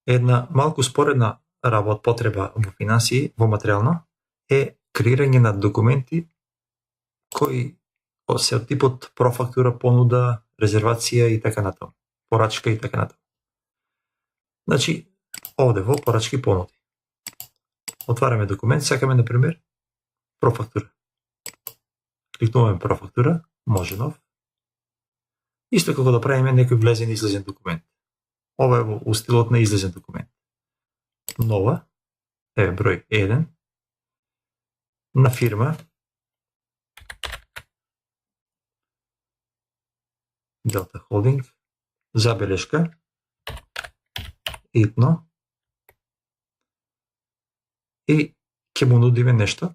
Една малку споредна потреба во финансии, во материјално, е креирање на документи кои се од типот профактура, понуда, резервација и така натаму, порачка и така натаму. Значи, овде во порачки и понуди. Отвараме документ, сакаме, например, профактура. Кликнуваме профактура, може нов. Исто како да правиме некој влезен и излезен документ. Ова е во устилот на излезен документ. Нова, еве број 1, на фирма, Делта Холдинг, забелешка, итно, и ќе му нудиме нешто.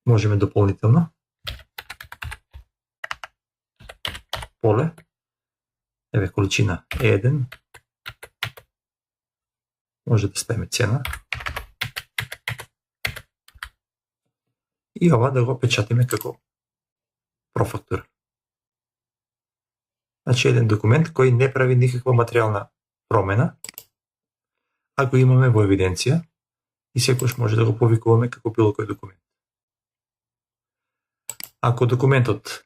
Можеме дополнително. Поле, еве количина 1, може да ставиме цена. И ова да го печатиме како профактура. Значи еден документ кој не прави никаква материјална промена, а го имаме во евиденција и секојаш може да го повикуваме како било кој документ. Ако документот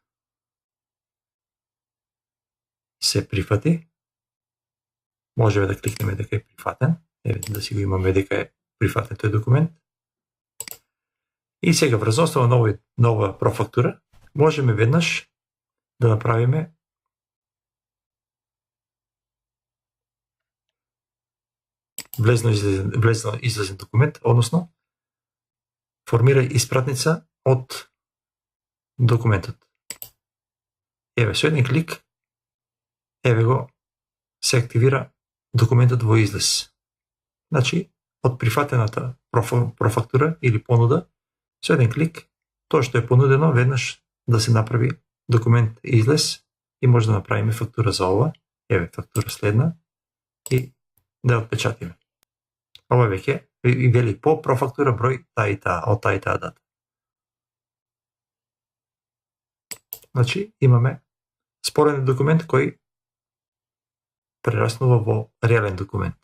се прифати, можеме да кликнеме дека е прифатен, еве да си го имаме дека е прифатен тој документ. И сега врз основа на нова профактура можеме веднаш да направиме влезно излезен документ, односно формира испратница од документот. Еве со еден клик, еве го се активира документот во излез. Значи, од прифатената профактура или понуда, со еден клик, тоа што е понудено, веднаш да се направи документ излез и може да направиме фактура за ова, еве фактура следна, и да отпечатиме. Ова веќе и вели по профактура број таа и таа, од таа и таа дата. Значи, имаме спореден документ кој прераснува во реален документ.